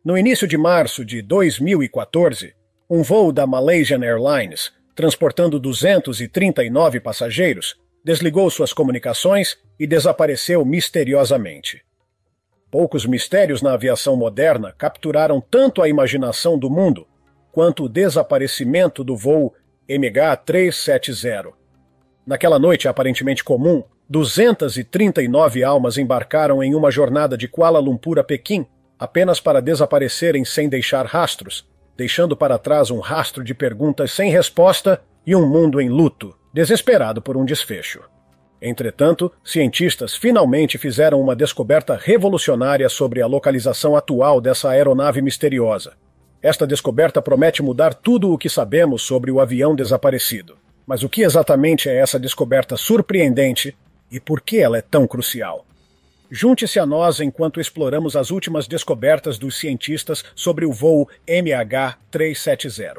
No início de março de 2014, um voo da Malaysian Airlines, transportando 239 passageiros, desligou suas comunicações e desapareceu misteriosamente. Poucos mistérios na aviação moderna capturaram tanto a imaginação do mundo quanto o desaparecimento do voo MH370. Naquela noite aparentemente comum, 239 almas embarcaram em uma jornada de Kuala Lumpur a Pequim apenas para desaparecerem sem deixar rastros, deixando para trás um rastro de perguntas sem resposta e um mundo em luto, desesperado por um desfecho. Entretanto, cientistas finalmente fizeram uma descoberta revolucionária sobre a localização atual dessa aeronave misteriosa. Esta descoberta promete mudar tudo o que sabemos sobre o avião desaparecido. Mas o que exatamente é essa descoberta surpreendente e por que ela é tão crucial? Junte-se a nós enquanto exploramos as últimas descobertas dos cientistas sobre o voo MH370.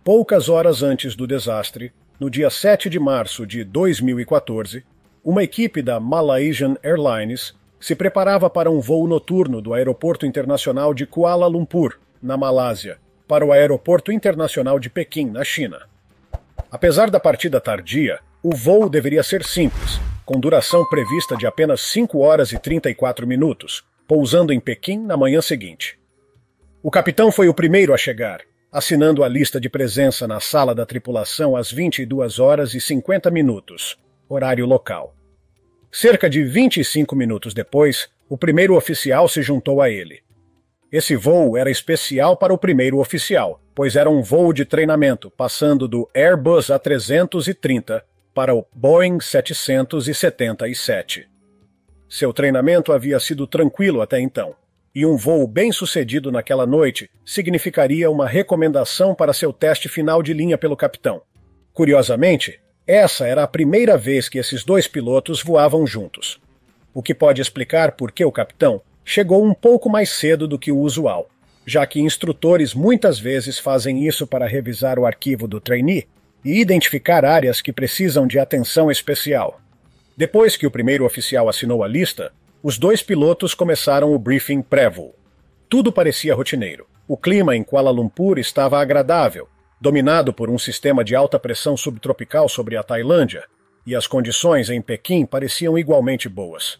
Poucas horas antes do desastre, no dia 7 de março de 2014, uma equipe da Malaysian Airlines se preparava para um voo noturno do Aeroporto Internacional de Kuala Lumpur, na Malásia, para o Aeroporto Internacional de Pequim, na China. Apesar da partida tardia, o voo deveria ser simples, com duração prevista de apenas 5 horas e 34 minutos, pousando em Pequim na manhã seguinte. O capitão foi o primeiro a chegar, assinando a lista de presença na sala da tripulação às 22 horas e 50 minutos, horário local. Cerca de 25 minutos depois, o primeiro oficial se juntou a ele. Esse voo era especial para o primeiro oficial, pois era um voo de treinamento, passando do Airbus A330 para o Boeing 777. Seu treinamento havia sido tranquilo até então, e um voo bem-sucedido naquela noite significaria uma recomendação para seu teste final de linha pelo capitão. Curiosamente, essa era a primeira vez que esses dois pilotos voavam juntos, o que pode explicar por que o capitão chegou um pouco mais cedo do que o usual, já que instrutores muitas vezes fazem isso para revisar o arquivo do trainee e identificar áreas que precisam de atenção especial. Depois que o primeiro oficial assinou a lista, os dois pilotos começaram o briefing pré-voo. Tudo parecia rotineiro. O clima em Kuala Lumpur estava agradável, dominado por um sistema de alta pressão subtropical sobre a Tailândia, e as condições em Pequim pareciam igualmente boas.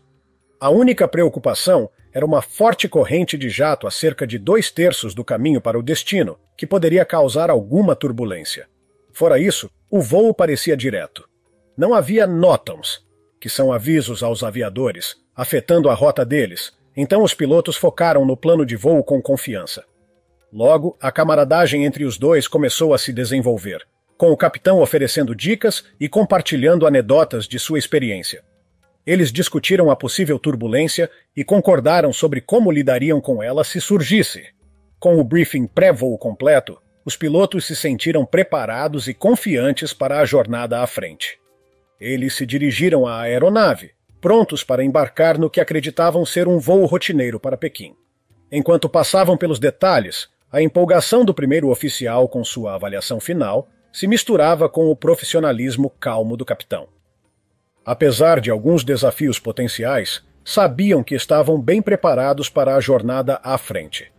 A única preocupação era uma forte corrente de jato a cerca de 2/3 do caminho para o destino, que poderia causar alguma turbulência. Fora isso, o voo parecia direto. Não havia NOTAMs, que são avisos aos aviadores, afetando a rota deles, então os pilotos focaram no plano de voo com confiança. Logo, a camaradagem entre os dois começou a se desenvolver, com o capitão oferecendo dicas e compartilhando anedotas de sua experiência. Eles discutiram a possível turbulência e concordaram sobre como lidariam com ela se surgisse. Com o briefing pré-voo completo, os pilotos se sentiram preparados e confiantes para a jornada à frente. Eles se dirigiram à aeronave, prontos para embarcar no que acreditavam ser um voo rotineiro para Pequim. Enquanto passavam pelos detalhes, a empolgação do primeiro oficial com sua avaliação final se misturava com o profissionalismo calmo do capitão. Apesar de alguns desafios potenciais, sabiam que estavam bem preparados para a jornada à frente.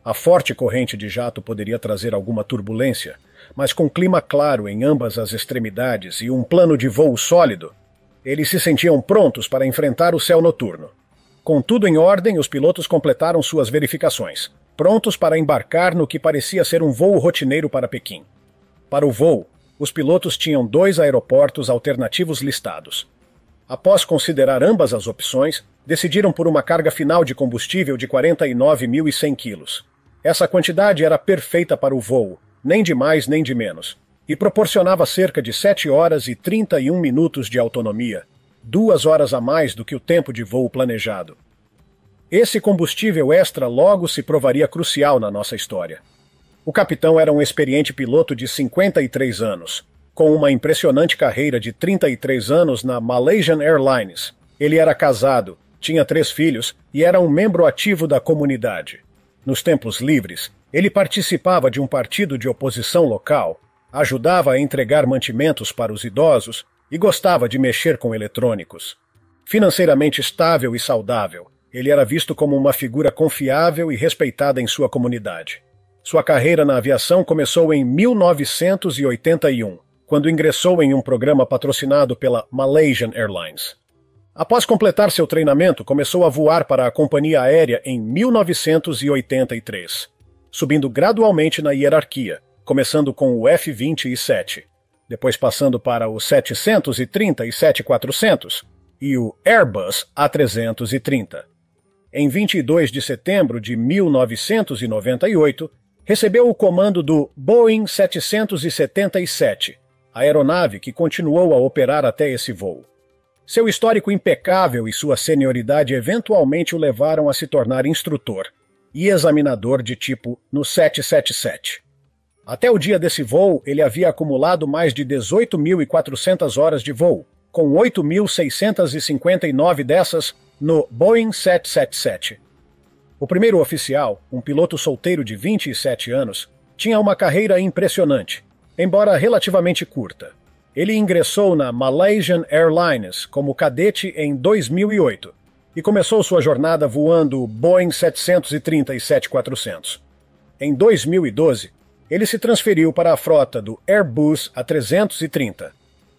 A forte corrente de jato poderia trazer alguma turbulência, mas com clima claro em ambas as extremidades e um plano de voo sólido, eles se sentiam prontos para enfrentar o céu noturno. Com tudo em ordem, os pilotos completaram suas verificações, prontos para embarcar no que parecia ser um voo rotineiro para Pequim. Para o voo, os pilotos tinham 2 aeroportos alternativos listados. Após considerar ambas as opções, decidiram por uma carga final de combustível de 49.100 quilos. Essa quantidade era perfeita para o voo, nem de mais nem de menos, e proporcionava cerca de 7 horas e 31 minutos de autonomia, 2 horas a mais do que o tempo de voo planejado. Esse combustível extra logo se provaria crucial na nossa história. O capitão era um experiente piloto de 53 anos, com uma impressionante carreira de 33 anos na Malaysian Airlines. Ele era casado, tinha 3 filhos e era um membro ativo da comunidade. Nos tempos livres, ele participava de um partido de oposição local, ajudava a entregar mantimentos para os idosos e gostava de mexer com eletrônicos. Financeiramente estável e saudável, ele era visto como uma figura confiável e respeitada em sua comunidade. Sua carreira na aviação começou em 1981, quando ingressou em um programa patrocinado pela Malaysian Airlines. Após completar seu treinamento, começou a voar para a companhia aérea em 1983, subindo gradualmente na hierarquia, começando com o F-27, depois passando para o 730 e 7400 e o Airbus A330. Em 22 de setembro de 1998, recebeu o comando do Boeing 777, a aeronave que continuou a operar até esse voo. Seu histórico impecável e sua senioridade eventualmente o levaram a se tornar instrutor e examinador de tipo no 777. Até o dia desse voo, ele havia acumulado mais de 18.400 horas de voo, com 8.659 dessas no Boeing 777. O primeiro oficial, um piloto solteiro de 27 anos, tinha uma carreira impressionante, embora relativamente curta. Ele ingressou na Malaysian Airlines como cadete em 2008 e começou sua jornada voando o Boeing 730 e 7400. Em 2012, ele se transferiu para a frota do Airbus A330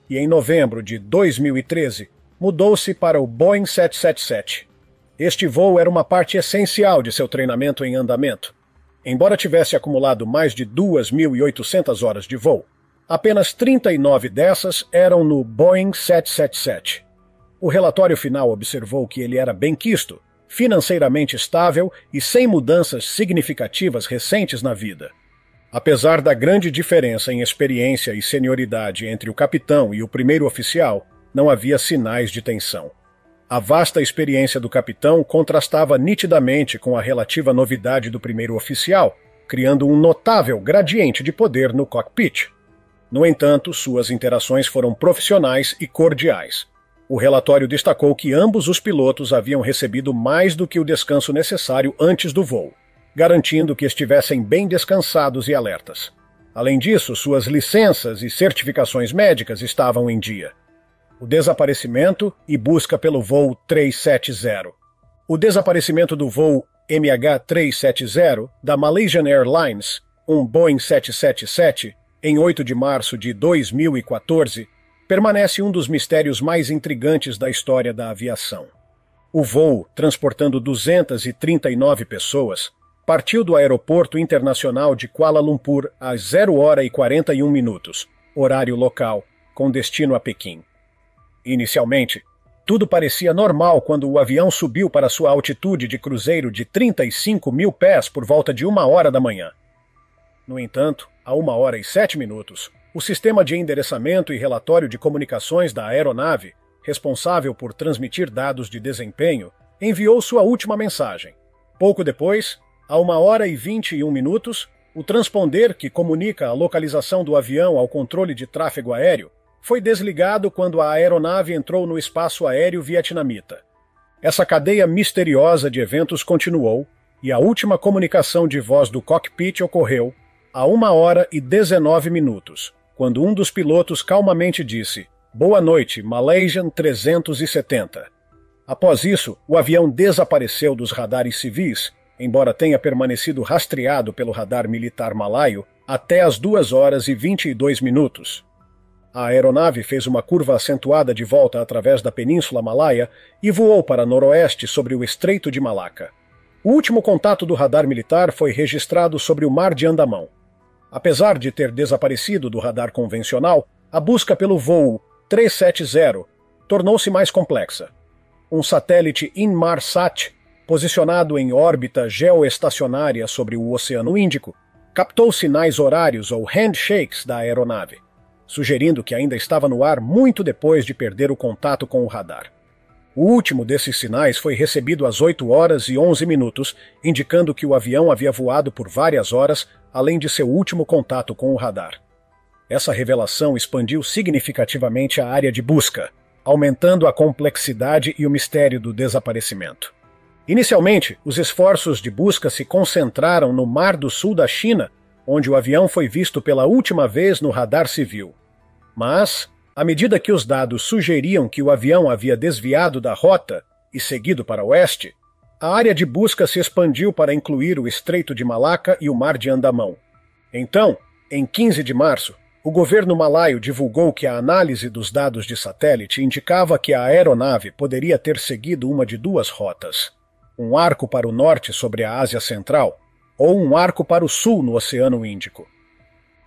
e em novembro de 2013 mudou-se para o Boeing 777. Este voo era uma parte essencial de seu treinamento em andamento. Embora tivesse acumulado mais de 2.800 horas de voo, apenas 39 dessas eram no Boeing 777. O relatório final observou que ele era benquisto, financeiramente estável e sem mudanças significativas recentes na vida. Apesar da grande diferença em experiência e senioridade entre o capitão e o primeiro oficial, não havia sinais de tensão. A vasta experiência do capitão contrastava nitidamente com a relativa novidade do primeiro oficial, criando um notável gradiente de poder no cockpit. No entanto, suas interações foram profissionais e cordiais. O relatório destacou que ambos os pilotos haviam recebido mais do que o descanso necessário antes do voo, garantindo que estivessem bem descansados e alertas. Além disso, suas licenças e certificações médicas estavam em dia. O desaparecimento e busca pelo voo 370. O desaparecimento do voo MH370 da Malaysian Airlines, um Boeing 777, em 8 de março de 2014, permanece um dos mistérios mais intrigantes da história da aviação. O voo, transportando 239 pessoas, partiu do Aeroporto Internacional de Kuala Lumpur às 0h41, horário local, com destino a Pequim. Inicialmente, tudo parecia normal quando o avião subiu para sua altitude de cruzeiro de 35 mil pés por volta de 1h da manhã. No entanto, a 1h07, o sistema de endereçamento e relatório de comunicações da aeronave, responsável por transmitir dados de desempenho, enviou sua última mensagem. Pouco depois, a 1h21, o transponder que comunica a localização do avião ao controle de tráfego aéreo foi desligado quando a aeronave entrou no espaço aéreo vietnamita. Essa cadeia misteriosa de eventos continuou e a última comunicação de voz do cockpit ocorreu a 1h19, quando um dos pilotos calmamente disse: "Boa noite, Malaysian 370. Após isso, o avião desapareceu dos radares civis, embora tenha permanecido rastreado pelo radar militar malaio até as 2h22. A aeronave fez uma curva acentuada de volta através da Península Malaia e voou para noroeste sobre o Estreito de Malaca. O último contato do radar militar foi registrado sobre o Mar de Andamão. Apesar de ter desaparecido do radar convencional, a busca pelo voo 370 tornou-se mais complexa. Um satélite Inmarsat, posicionado em órbita geoestacionária sobre o Oceano Índico, captou sinais horários ou handshakes da aeronave, sugerindo que ainda estava no ar muito depois de perder o contato com o radar. O último desses sinais foi recebido às 8h11, indicando que o avião havia voado por várias horas, além de seu último contato com o radar. Essa revelação expandiu significativamente a área de busca, aumentando a complexidade e o mistério do desaparecimento. Inicialmente, os esforços de busca se concentraram no Mar do Sul da China, onde o avião foi visto pela última vez no radar civil. Mas, à medida que os dados sugeriam que o avião havia desviado da rota e seguido para oeste, a área de busca se expandiu para incluir o Estreito de Malaca e o Mar de Andamão. Então, em 15 de março, o governo malaio divulgou que a análise dos dados de satélite indicava que a aeronave poderia ter seguido uma de duas rotas: um arco para o norte sobre a Ásia Central ou um arco para o sul no Oceano Índico.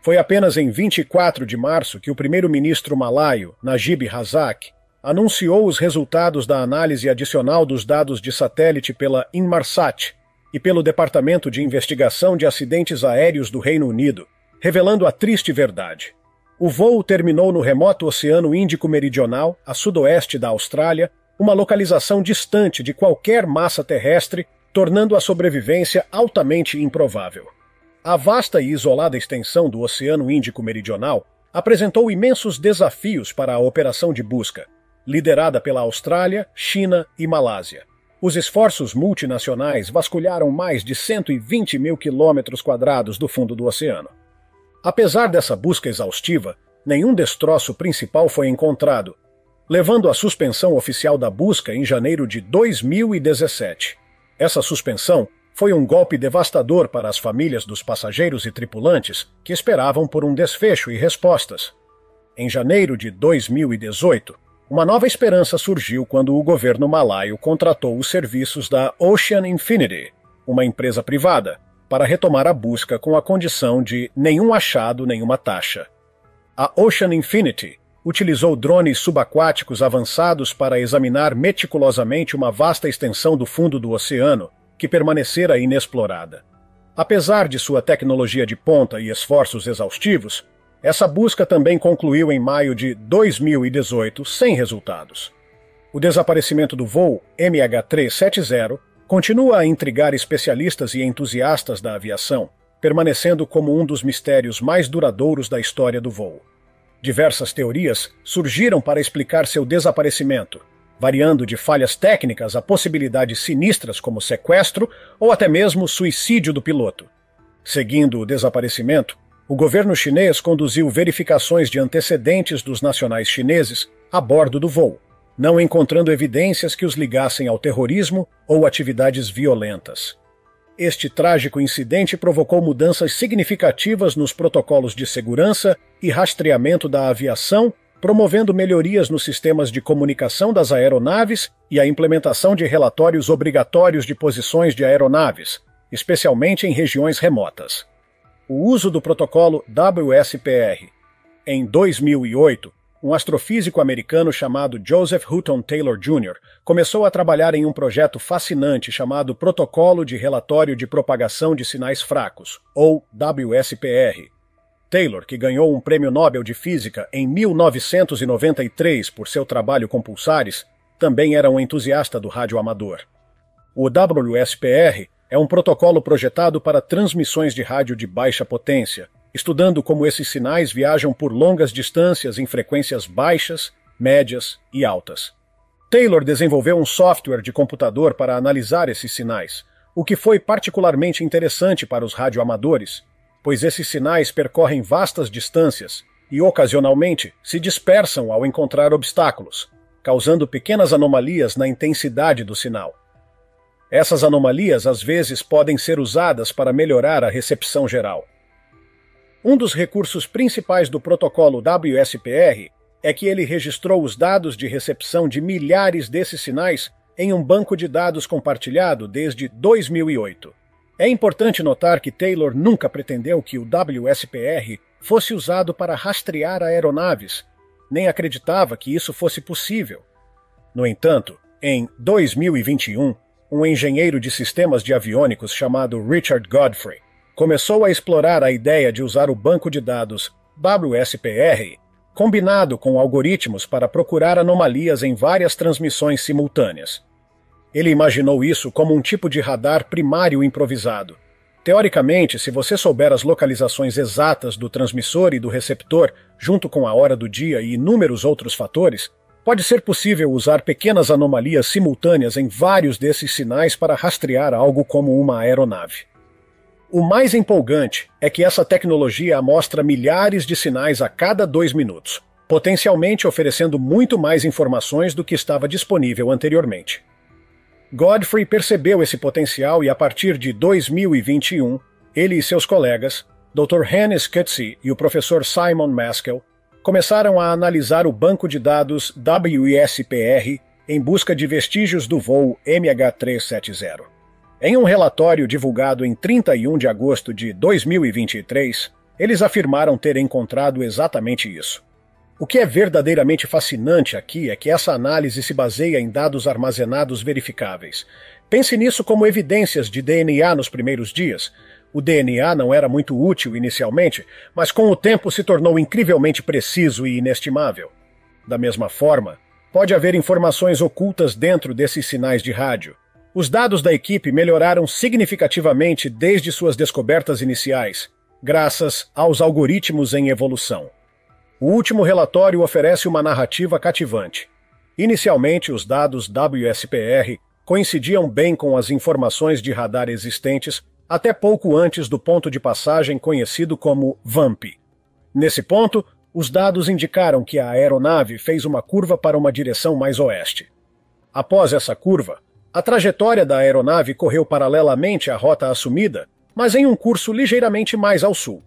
Foi apenas em 24 de março que o primeiro-ministro malaio, Najib Razak, anunciou os resultados da análise adicional dos dados de satélite pela Inmarsat e pelo Departamento de Investigação de Acidentes Aéreos do Reino Unido, revelando a triste verdade. O voo terminou no remoto Oceano Índico Meridional, a sudoeste da Austrália, uma localização distante de qualquer massa terrestre, tornando a sobrevivência altamente improvável. A vasta e isolada extensão do Oceano Índico Meridional apresentou imensos desafios para a operação de busca, liderada pela Austrália, China e Malásia. Os esforços multinacionais vasculharam mais de 120 mil quilômetros quadrados do fundo do oceano. Apesar dessa busca exaustiva, nenhum destroço principal foi encontrado, levando à suspensão oficial da busca em janeiro de 2017. Essa suspensão foi um golpe devastador para as famílias dos passageiros e tripulantes que esperavam por um desfecho e respostas. Em janeiro de 2018, uma nova esperança surgiu quando o governo malaio contratou os serviços da Ocean Infinity, uma empresa privada, para retomar a busca com a condição de nenhum achado, nenhuma taxa. A Ocean Infinity utilizou drones subaquáticos avançados para examinar meticulosamente uma vasta extensão do fundo do oceano que permanecera inexplorada. Apesar de sua tecnologia de ponta e esforços exaustivos, essa busca também concluiu em maio de 2018 sem resultados. O desaparecimento do voo MH370 continua a intrigar especialistas e entusiastas da aviação, permanecendo como um dos mistérios mais duradouros da história do voo. Diversas teorias surgiram para explicar seu desaparecimento, variando de falhas técnicas a possibilidades sinistras como sequestro ou até mesmo suicídio do piloto. Seguindo o desaparecimento, o governo chinês conduziu verificações de antecedentes dos nacionais chineses a bordo do voo, não encontrando evidências que os ligassem ao terrorismo ou atividades violentas. Este trágico incidente provocou mudanças significativas nos protocolos de segurança e rastreamento da aviação, promovendo melhorias nos sistemas de comunicação das aeronaves e a implementação de relatórios obrigatórios de posições de aeronaves, especialmente em regiões remotas. O uso do protocolo WSPR. Em 2008, um astrofísico americano chamado Joseph Hutton Taylor Jr. começou a trabalhar em um projeto fascinante chamado Protocolo de Relatório de Propagação de Sinais Fracos, ou WSPR. Taylor, que ganhou um prêmio Nobel de Física em 1993 por seu trabalho com pulsares, também era um entusiasta do rádio amador. O WSPR é um protocolo projetado para transmissões de rádio de baixa potência, estudando como esses sinais viajam por longas distâncias em frequências baixas, médias e altas. Taylor desenvolveu um software de computador para analisar esses sinais, o que foi particularmente interessante para os radioamadores, pois esses sinais percorrem vastas distâncias e, ocasionalmente, se dispersam ao encontrar obstáculos, causando pequenas anomalias na intensidade do sinal. Essas anomalias, às vezes, podem ser usadas para melhorar a recepção geral. Um dos recursos principais do protocolo WSPR é que ele registrou os dados de recepção de milhares desses sinais em um banco de dados compartilhado desde 2008. É importante notar que Taylor nunca pretendeu que o WSPR fosse usado para rastrear aeronaves, nem acreditava que isso fosse possível. No entanto, em 2021, um engenheiro de sistemas de aviônicos chamado Richard Godfrey começou a explorar a ideia de usar o banco de dados WSPR combinado com algoritmos para procurar anomalias em várias transmissões simultâneas. Ele imaginou isso como um tipo de radar primário improvisado. Teoricamente, se você souber as localizações exatas do transmissor e do receptor, junto com a hora do dia e inúmeros outros fatores, pode ser possível usar pequenas anomalias simultâneas em vários desses sinais para rastrear algo como uma aeronave. O mais empolgante é que essa tecnologia amostra milhares de sinais a cada 2 minutos, potencialmente oferecendo muito mais informações do que estava disponível anteriormente. Godfrey percebeu esse potencial e, a partir de 2021, ele e seus colegas, Dr. Hannes Kutzi e o professor Simon Maskell, começaram a analisar o banco de dados WISPR em busca de vestígios do voo MH370. Em um relatório divulgado em 31 de agosto de 2023, eles afirmaram ter encontrado exatamente isso. O que é verdadeiramente fascinante aqui é que essa análise se baseia em dados armazenados verificáveis. Pense nisso como evidências de DNA nos primeiros dias. O DNA não era muito útil inicialmente, mas com o tempo se tornou incrivelmente preciso e inestimável. Da mesma forma, pode haver informações ocultas dentro desses sinais de rádio. Os dados da equipe melhoraram significativamente desde suas descobertas iniciais, graças aos algoritmos em evolução. O último relatório oferece uma narrativa cativante. Inicialmente, os dados WSPR coincidiam bem com as informações de radar existentes até pouco antes do ponto de passagem conhecido como VAMP. Nesse ponto, os dados indicaram que a aeronave fez uma curva para uma direção mais oeste. Após essa curva, a trajetória da aeronave correu paralelamente à rota assumida, mas em um curso ligeiramente mais ao sul.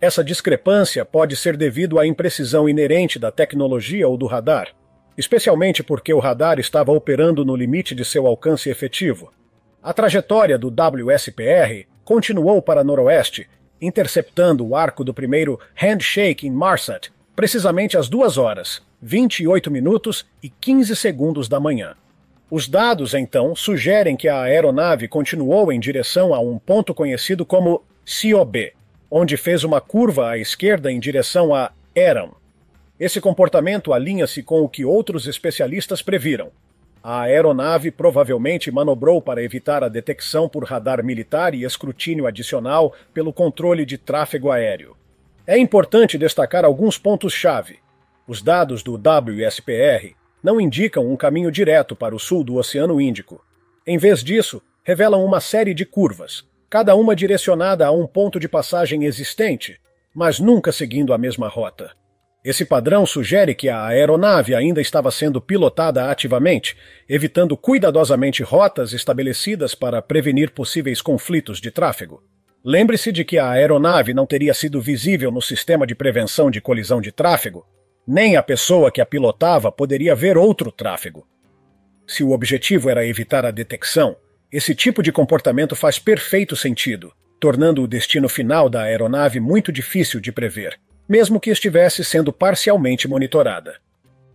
Essa discrepância pode ser devido à imprecisão inerente da tecnologia ou do radar, especialmente porque o radar estava operando no limite de seu alcance efetivo. A trajetória do WSPR continuou para noroeste, interceptando o arco do primeiro Handshake em Marsat, precisamente às 2 horas, 28 minutos e 15 segundos da manhã. Os dados, então, sugerem que a aeronave continuou em direção a um ponto conhecido como COB, onde fez uma curva à esquerda em direção a Eram. Esse comportamento alinha-se com o que outros especialistas previram. A aeronave provavelmente manobrou para evitar a detecção por radar militar e escrutínio adicional pelo controle de tráfego aéreo. É importante destacar alguns pontos-chave. Os dados do WSPR não indicam um caminho direto para o sul do Oceano Índico. Em vez disso, revelam uma série de curvas, cada uma direcionada a um ponto de passagem existente, mas nunca seguindo a mesma rota. Esse padrão sugere que a aeronave ainda estava sendo pilotada ativamente, evitando cuidadosamente rotas estabelecidas para prevenir possíveis conflitos de tráfego. Lembre-se de que a aeronave não teria sido visível no sistema de prevenção de colisão de tráfego, nem a pessoa que a pilotava poderia ver outro tráfego. Se o objetivo era evitar a detecção, esse tipo de comportamento faz perfeito sentido, tornando o destino final da aeronave muito difícil de prever, mesmo que estivesse sendo parcialmente monitorada.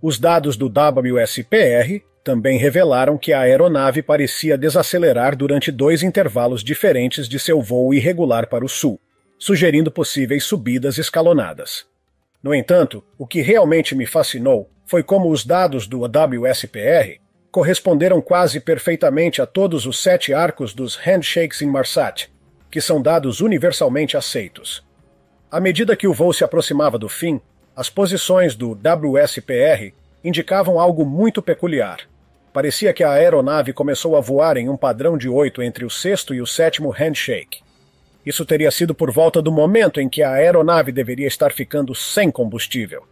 Os dados do WSPR também revelaram que a aeronave parecia desacelerar durante 2 intervalos diferentes de seu voo irregular para o sul, sugerindo possíveis subidas escalonadas. No entanto, o que realmente me fascinou foi como os dados do WSPR corresponderam quase perfeitamente a todos os 7 arcos dos Handshakes em Marsat, que são dados universalmente aceitos. À medida que o voo se aproximava do fim, as posições do WSPR indicavam algo muito peculiar. Parecia que a aeronave começou a voar em um padrão de 8 entre o 6º e o 7º Handshake. Isso teria sido por volta do momento em que a aeronave deveria estar ficando sem combustível.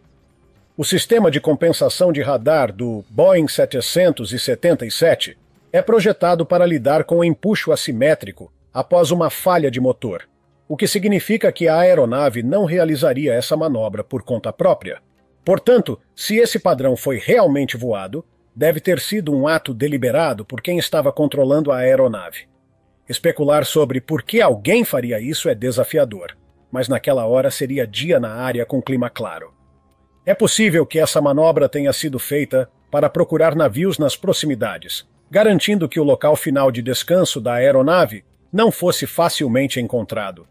O sistema de compensação de radar do Boeing 777 é projetado para lidar com o empuxo assimétrico após uma falha de motor, o que significa que a aeronave não realizaria essa manobra por conta própria. Portanto, se esse padrão foi realmente voado, deve ter sido um ato deliberado por quem estava controlando a aeronave. Especular sobre por que alguém faria isso é desafiador, mas naquela hora seria dia na área com clima claro. É possível que essa manobra tenha sido feita para procurar navios nas proximidades, garantindo que o local final de descanso da aeronave não fosse facilmente encontrado.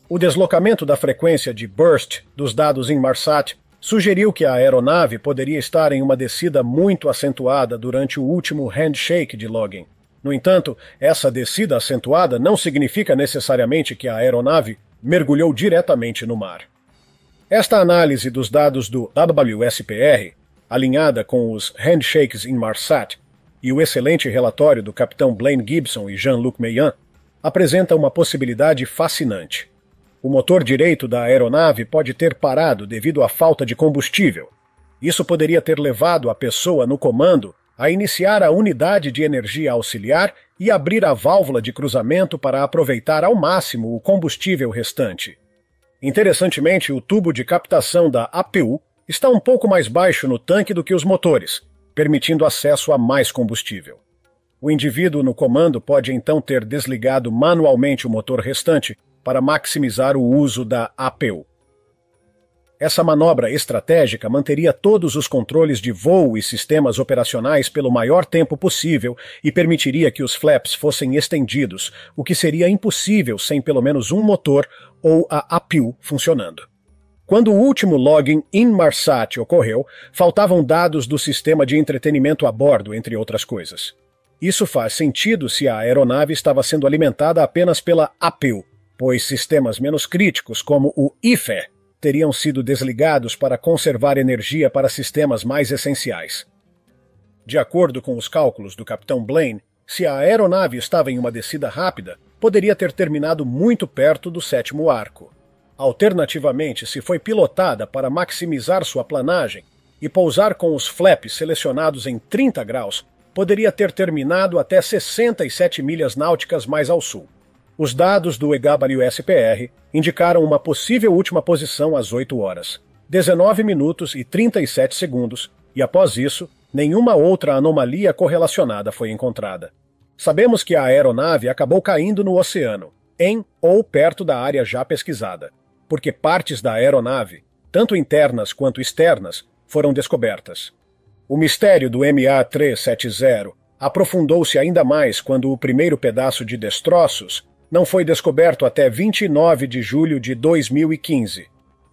O deslocamento da frequência de burst dos dados em Marsat sugeriu que a aeronave poderia estar em uma descida muito acentuada durante o último handshake de login. No entanto, essa descida acentuada não significa necessariamente que a aeronave mergulhou diretamente no mar. Esta análise dos dados do WSPR, alinhada com os handshakes em Marsat, e o excelente relatório do capitão Blaine Gibson e Jean-Luc Meillan, apresenta uma possibilidade fascinante. O motor direito da aeronave pode ter parado devido à falta de combustível. Isso poderia ter levado a pessoa no comando a iniciar a unidade de energia auxiliar e abrir a válvula de cruzamento para aproveitar ao máximo o combustível restante. Interessantemente, o tubo de captação da APU está um pouco mais baixo no tanque do que os motores, permitindo acesso a mais combustível. O indivíduo no comando pode então ter desligado manualmente o motor restante para maximizar o uso da APU. Essa manobra estratégica manteria todos os controles de voo e sistemas operacionais pelo maior tempo possível e permitiria que os flaps fossem estendidos, o que seria impossível sem pelo menos um motor ou a APU funcionando. Quando o último login Inmarsat ocorreu, faltavam dados do sistema de entretenimento a bordo, entre outras coisas. Isso faz sentido se a aeronave estava sendo alimentada apenas pela APU, pois sistemas menos críticos, como o IFE, teriam sido desligados para conservar energia para sistemas mais essenciais. De acordo com os cálculos do capitão Blaine, se a aeronave estava em uma descida rápida, poderia ter terminado muito perto do sétimo arco. Alternativamente, se foi pilotada para maximizar sua planagem e pousar com os flaps selecionados em 30 graus, poderia ter terminado até 67 milhas náuticas mais ao sul. Os dados do EWSPR indicaram uma possível última posição às 8 horas, 19 minutos e 37 segundos, e após isso, nenhuma outra anomalia correlacionada foi encontrada. Sabemos que a aeronave acabou caindo no oceano, em ou perto da área já pesquisada, porque partes da aeronave, tanto internas quanto externas, foram descobertas. O mistério do MA370 aprofundou-se ainda mais quando o primeiro pedaço de destroços não foi descoberto até 29 de julho de 2015.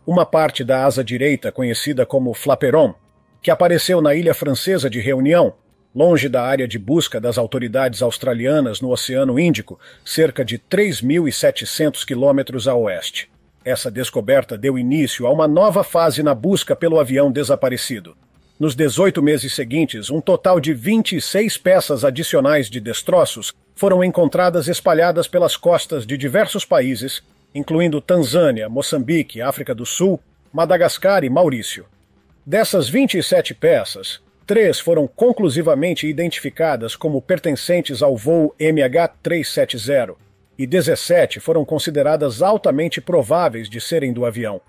Uma parte da asa direita, conhecida como flaperon, que apareceu na ilha francesa de Reunião, longe da área de busca das autoridades australianas no Oceano Índico, cerca de 3.700 quilômetros a oeste. Essa descoberta deu início a uma nova fase na busca pelo avião desaparecido. Nos 18 meses seguintes, um total de 26 peças adicionais de destroços foram encontradas espalhadas pelas costas de diversos países, incluindo Tanzânia, Moçambique, África do Sul, Madagascar e Maurício. Dessas 27 peças, 3 foram conclusivamente identificadas como pertencentes ao voo MH370 e 17 foram consideradas altamente prováveis de serem do avião.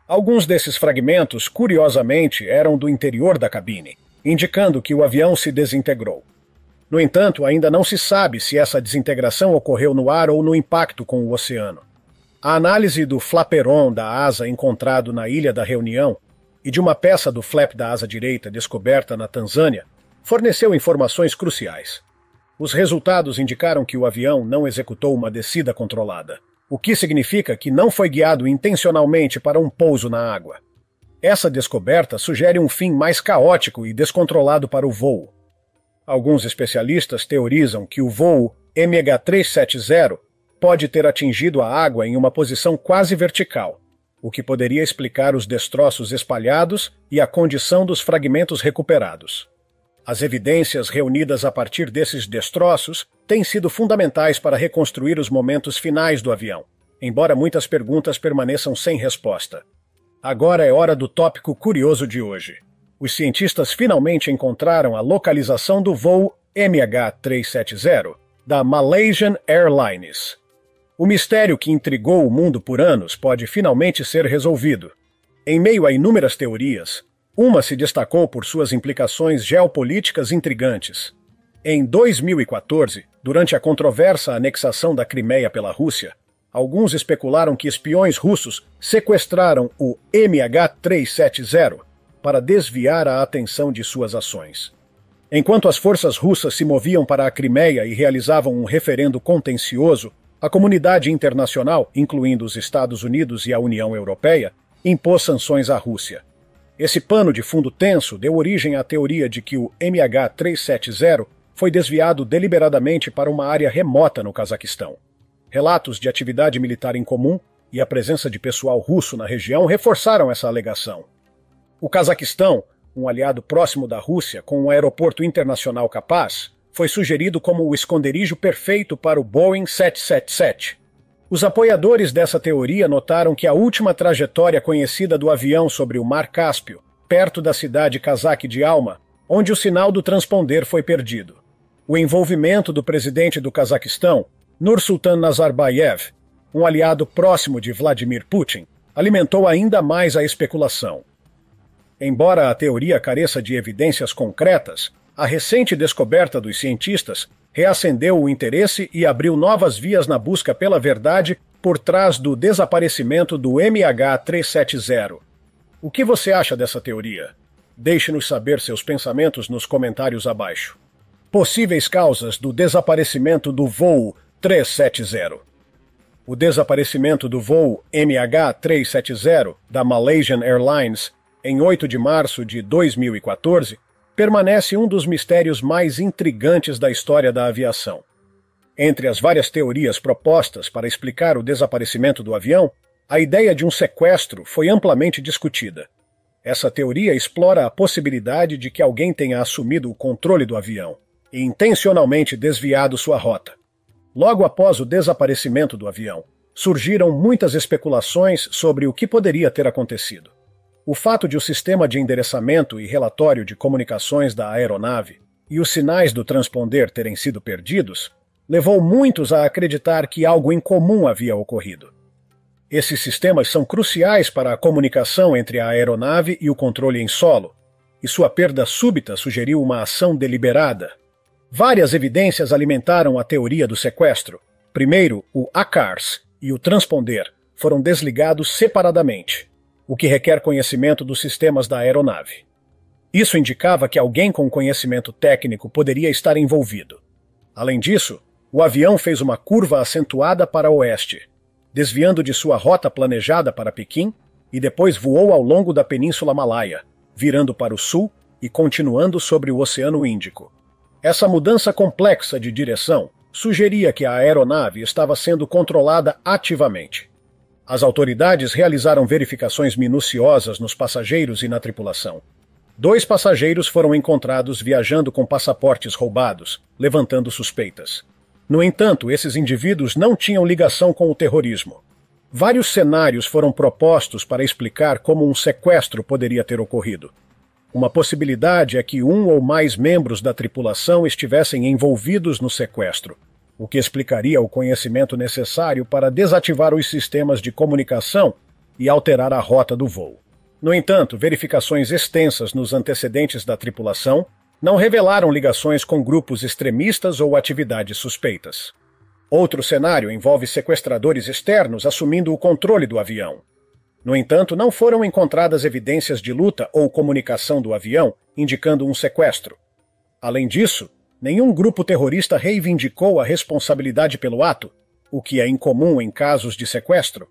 Alguns desses fragmentos, curiosamente, eram do interior da cabine, indicando que o avião se desintegrou. No entanto, ainda não se sabe se essa desintegração ocorreu no ar ou no impacto com o oceano. A análise do flaperon da asa encontrado na Ilha da Reunião e de uma peça do flap da asa direita descoberta na Tanzânia forneceu informações cruciais. Os resultados indicaram que o avião não executou uma descida controlada, o que significa que não foi guiado intencionalmente para um pouso na água. Essa descoberta sugere um fim mais caótico e descontrolado para o voo. Alguns especialistas teorizam que o voo MH370 pode ter atingido a água em uma posição quase vertical, o que poderia explicar os destroços espalhados e a condição dos fragmentos recuperados. As evidências reunidas a partir desses destroços têm sido fundamentais para reconstruir os momentos finais do avião, embora muitas perguntas permaneçam sem resposta. Agora é hora do tópico curioso de hoje. Os cientistas finalmente encontraram a localização do voo MH370 da Malaysian Airlines. O mistério que intrigou o mundo por anos pode finalmente ser resolvido. Em meio a inúmeras teorias, uma se destacou por suas implicações geopolíticas intrigantes. Em 2014, durante a controversa anexação da Crimeia pela Rússia, alguns especularam que espiões russos sequestraram o MH370 para desviar a atenção de suas ações. Enquanto as forças russas se moviam para a Crimeia e realizavam um referendo contencioso, a comunidade internacional, incluindo os Estados Unidos e a União Europeia, impôs sanções à Rússia. Esse pano de fundo tenso deu origem à teoria de que o MH370 foi desviado deliberadamente para uma área remota no Cazaquistão. Relatos de atividade militar em comum e a presença de pessoal russo na região reforçaram essa alegação. O Cazaquistão, um aliado próximo da Rússia com um aeroporto internacional capaz, foi sugerido como o esconderijo perfeito para o Boeing 777. Os apoiadores dessa teoria notaram que a última trajetória conhecida do avião sobre o Mar Cáspio, perto da cidade cazaque de Alma, onde o sinal do transponder foi perdido. O envolvimento do presidente do Cazaquistão, Nursultan Nazarbayev, um aliado próximo de Vladimir Putin, alimentou ainda mais a especulação. Embora a teoria careça de evidências concretas, a recente descoberta dos cientistas reacendeu o interesse e abriu novas vias na busca pela verdade por trás do desaparecimento do MH370. O que você acha dessa teoria? Deixe-nos saber seus pensamentos nos comentários abaixo. Possíveis causas do desaparecimento do voo 370. O desaparecimento do voo MH370 da Malaysian Airlines em 8 de março de 2014 permanece um dos mistérios mais intrigantes da história da aviação. Entre as várias teorias propostas para explicar o desaparecimento do avião, a ideia de um sequestro foi amplamente discutida. Essa teoria explora a possibilidade de que alguém tenha assumido o controle do avião e intencionalmente desviado sua rota. Logo após o desaparecimento do avião, surgiram muitas especulações sobre o que poderia ter acontecido. O fato de o sistema de endereçamento e relatório de comunicações da aeronave e os sinais do transponder terem sido perdidos levou muitos a acreditar que algo incomum havia ocorrido. Esses sistemas são cruciais para a comunicação entre a aeronave e o controle em solo, e sua perda súbita sugeriu uma ação deliberada. Várias evidências alimentaram a teoria do sequestro. Primeiro, o ACARS e o transponder foram desligados separadamente, o que requer conhecimento dos sistemas da aeronave. Isso indicava que alguém com conhecimento técnico poderia estar envolvido. Além disso, o avião fez uma curva acentuada para o oeste, desviando de sua rota planejada para Pequim, e depois voou ao longo da Península Malaia, virando para o sul e continuando sobre o Oceano Índico. Essa mudança complexa de direção sugeria que a aeronave estava sendo controlada ativamente. As autoridades realizaram verificações minuciosas nos passageiros e na tripulação. 2 passageiros foram encontrados viajando com passaportes roubados, levantando suspeitas. No entanto, esses indivíduos não tinham ligação com o terrorismo. Vários cenários foram propostos para explicar como um sequestro poderia ter ocorrido. Uma possibilidade é que um ou mais membros da tripulação estivessem envolvidos no sequestro, o que explicaria o conhecimento necessário para desativar os sistemas de comunicação e alterar a rota do voo. No entanto, verificações extensas nos antecedentes da tripulação não revelaram ligações com grupos extremistas ou atividades suspeitas. Outro cenário envolve sequestradores externos assumindo o controle do avião. No entanto, não foram encontradas evidências de luta ou comunicação do avião indicando um sequestro. Além disso, nenhum grupo terrorista reivindicou a responsabilidade pelo ato, o que é incomum em casos de sequestro.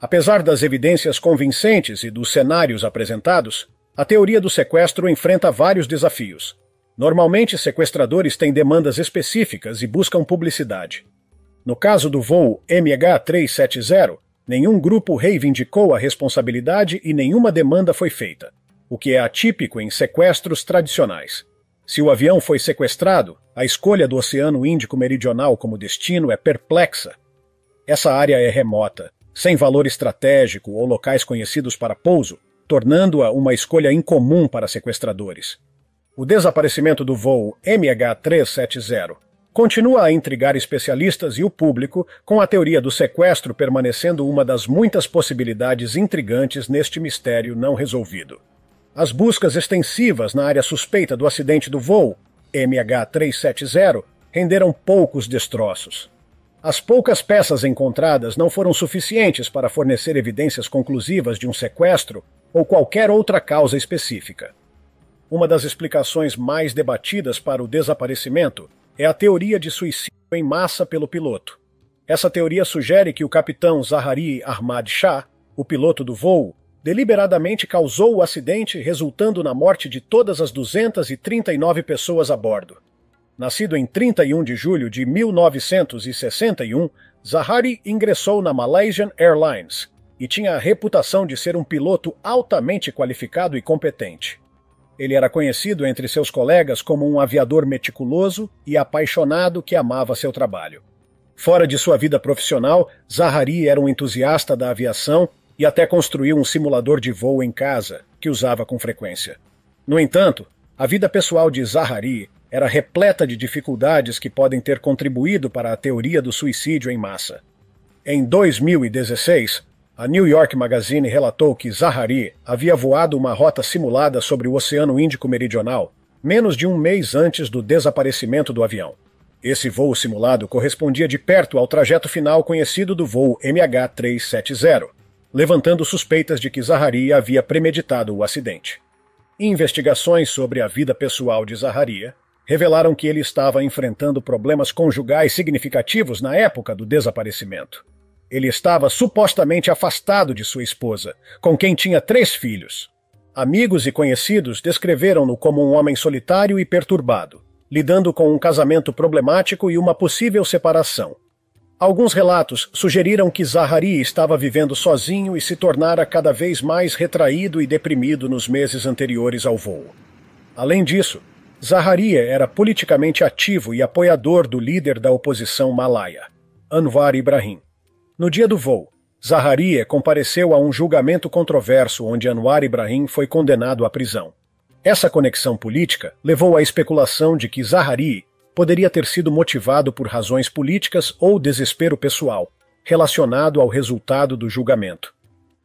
Apesar das evidências convincentes e dos cenários apresentados, a teoria do sequestro enfrenta vários desafios. Normalmente, sequestradores têm demandas específicas e buscam publicidade. No caso do voo MH370, nenhum grupo reivindicou a responsabilidade e nenhuma demanda foi feita, o que é atípico em sequestros tradicionais. Se o avião foi sequestrado, a escolha do Oceano Índico Meridional como destino é perplexa. Essa área é remota, sem valor estratégico ou locais conhecidos para pouso, tornando-a uma escolha incomum para sequestradores. O desaparecimento do voo MH370 continua a intrigar especialistas e o público, com a teoria do sequestro permanecendo uma das muitas possibilidades intrigantes neste mistério não resolvido. As buscas extensivas na área suspeita do acidente do voo MH370 renderam poucos destroços. As poucas peças encontradas não foram suficientes para fornecer evidências conclusivas de um sequestro ou qualquer outra causa específica. Uma das explicações mais debatidas para o desaparecimento é a teoria de suicídio em massa pelo piloto. Essa teoria sugere que o capitão Zaharie Ahmad Shah, o piloto do voo, deliberadamente causou o acidente, resultando na morte de todas as 239 pessoas a bordo. Nascido em 31 de julho de 1961, Zaharie ingressou na Malaysian Airlines e tinha a reputação de ser um piloto altamente qualificado e competente. Ele era conhecido entre seus colegas como um aviador meticuloso e apaixonado que amava seu trabalho. Fora de sua vida profissional, Zaharie era um entusiasta da aviação e até construiu um simulador de voo em casa, que usava com frequência. No entanto, A vida pessoal de Zaharie era repleta de dificuldades que podem ter contribuído para a teoria do suicídio em massa. Em 2016, a New York Magazine relatou que Zaharie havia voado uma rota simulada sobre o Oceano Índico Meridional, menos de um mês antes do desaparecimento do avião. Esse voo simulado correspondia de perto ao trajeto final conhecido do voo MH370, levantando suspeitas de que Zaharie havia premeditado o acidente. Investigações sobre a vida pessoal de Zaharie revelaram que ele estava enfrentando problemas conjugais significativos na época do desaparecimento. Ele estava supostamente afastado de sua esposa, com quem tinha 3 filhos. Amigos e conhecidos descreveram-no como um homem solitário e perturbado, lidando com um casamento problemático e uma possível separação. Alguns relatos sugeriram que Zaharie estava vivendo sozinho e se tornara cada vez mais retraído e deprimido nos meses anteriores ao voo. Além disso, Zaharie era politicamente ativo e apoiador do líder da oposição malaia, Anwar Ibrahim. No dia do voo, Zaharie compareceu a um julgamento controverso onde Anwar Ibrahim foi condenado à prisão. Essa conexão política levou à especulação de que Zaharie poderia ter sido motivado por razões políticas ou desespero pessoal, relacionado ao resultado do julgamento.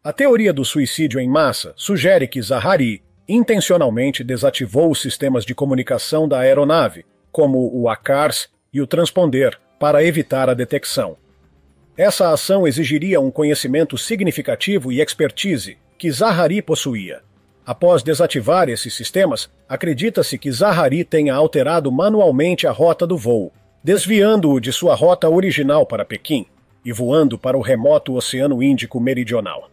A teoria do suicídio em massa sugere que Zaharie intencionalmente desativou os sistemas de comunicação da aeronave, como o ACARS e o transponder, para evitar a detecção. Essa ação exigiria um conhecimento significativo e expertise que Zaharie possuía. Após desativar esses sistemas, acredita-se que Zaharie tenha alterado manualmente a rota do voo, desviando-o de sua rota original para Pequim e voando para o remoto Oceano Índico Meridional.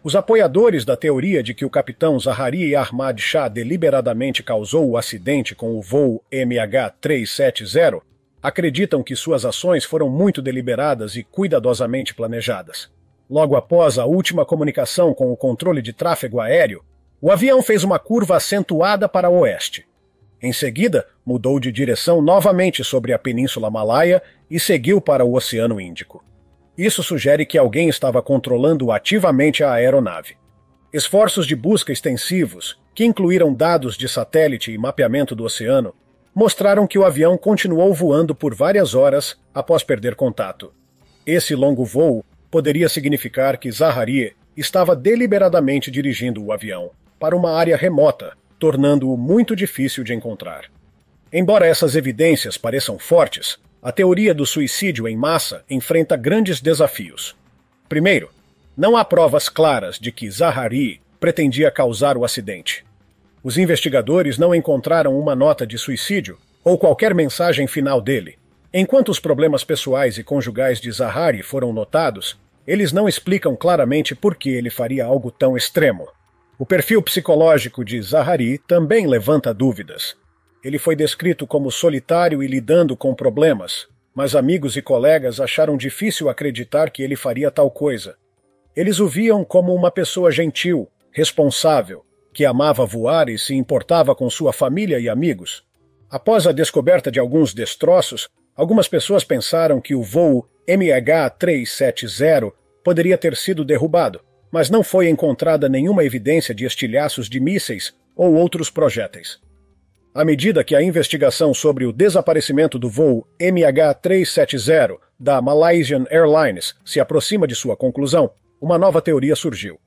Os apoiadores da teoria de que o capitão Zaharie Ahmad Shah deliberadamente causou o acidente com o voo MH370 acreditam que suas ações foram muito deliberadas e cuidadosamente planejadas. Logo após a última comunicação com o controle de tráfego aéreo, o avião fez uma curva acentuada para o oeste. Em seguida, mudou de direção novamente sobre a Península Malaia e seguiu para o Oceano Índico. Isso sugere que alguém estava controlando ativamente a aeronave. Esforços de busca extensivos, que incluíram dados de satélite e mapeamento do oceano, mostraram que o avião continuou voando por várias horas após perder contato. Esse longo voo poderia significar que Zaharie estava deliberadamente dirigindo o avião para uma área remota, tornando-o muito difícil de encontrar. Embora essas evidências pareçam fortes, a teoria do suicídio em massa enfrenta grandes desafios. Primeiro, não há provas claras de que Zaharie pretendia causar o acidente. Os investigadores não encontraram uma nota de suicídio ou qualquer mensagem final dele. Enquanto os problemas pessoais e conjugais de Zaharie foram notados, eles não explicam claramente por que ele faria algo tão extremo. O perfil psicológico de Zaharie também levanta dúvidas. Ele foi descrito como solitário e lidando com problemas, mas amigos e colegas acharam difícil acreditar que ele faria tal coisa. Eles o viam como uma pessoa gentil, responsável, que amava voar e se importava com sua família e amigos. Após a descoberta de alguns destroços, algumas pessoas pensaram que o voo MH370 poderia ter sido derrubado, mas não foi encontrada nenhuma evidência de estilhaços de mísseis ou outros projéteis. À medida que a investigação sobre o desaparecimento do voo MH370 da Malaysian Airlines se aproxima de sua conclusão, uma nova teoria surgiu.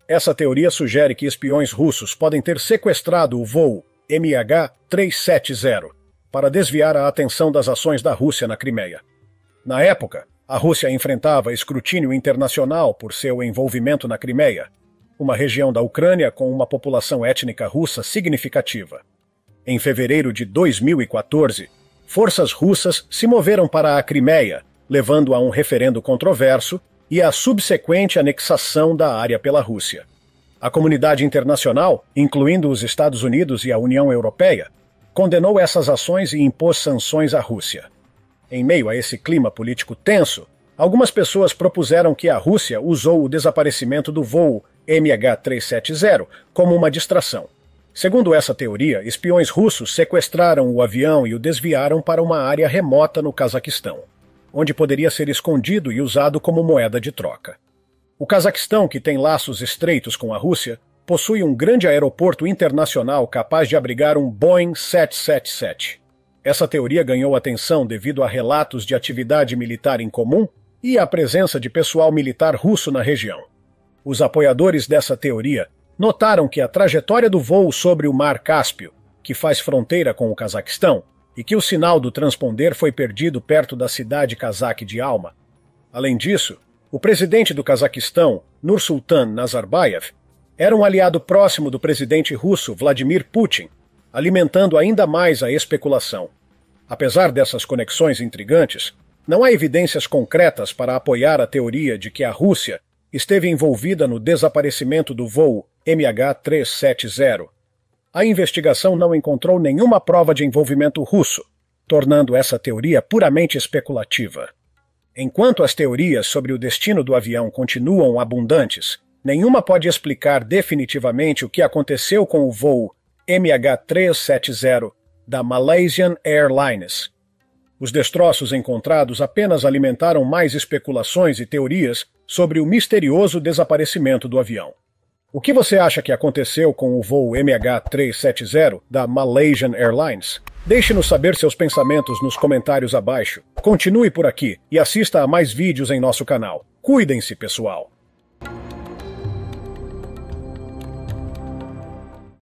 Essa teoria sugere que espiões russos podem ter sequestrado o voo MH370 para desviar a atenção das ações da Rússia na Crimeia. Na época, a Rússia enfrentava escrutínio internacional por seu envolvimento na Crimeia, uma região da Ucrânia com uma população étnica russa significativa. Em fevereiro de 2014, forças russas se moveram para a Crimeia, levando a um referendo controverso e a subsequente anexação da área pela Rússia. A comunidade internacional, incluindo os Estados Unidos e a União Europeia, condenou essas ações e impôs sanções à Rússia. Em meio a esse clima político tenso, algumas pessoas propuseram que a Rússia usou o desaparecimento do voo MH370 como uma distração. Segundo essa teoria, espiões russos sequestraram o avião e o desviaram para uma área remota no Cazaquistão, onde poderia ser escondido e usado como moeda de troca. O Cazaquistão, que tem laços estreitos com a Rússia, possui um grande aeroporto internacional capaz de abrigar um Boeing 777. Essa teoria ganhou atenção devido a relatos de atividade militar em comum e à presença de pessoal militar russo na região. Os apoiadores dessa teoria notaram que a trajetória do voo sobre o Mar Cáspio, que faz fronteira com o Cazaquistão, e que o sinal do transponder foi perdido perto da cidade cazaque de Alma. Além disso, o presidente do Cazaquistão, Nursultan Nazarbayev, era um aliado próximo do presidente russo Vladimir Putin, alimentando ainda mais a especulação. Apesar dessas conexões intrigantes, não há evidências concretas para apoiar a teoria de que a Rússia esteve envolvida no desaparecimento do voo MH370. A investigação não encontrou nenhuma prova de envolvimento russo, tornando essa teoria puramente especulativa. Enquanto as teorias sobre o destino do avião continuam abundantes, nenhuma pode explicar definitivamente o que aconteceu com o voo MH370 da Malaysian Airlines. Os destroços encontrados apenas alimentaram mais especulações e teorias sobre o misterioso desaparecimento do avião. O que você acha que aconteceu com o voo MH370 da Malaysian Airlines? Deixe-nos saber seus pensamentos nos comentários abaixo. Continue por aqui e assista a mais vídeos em nosso canal. Cuidem-se, pessoal!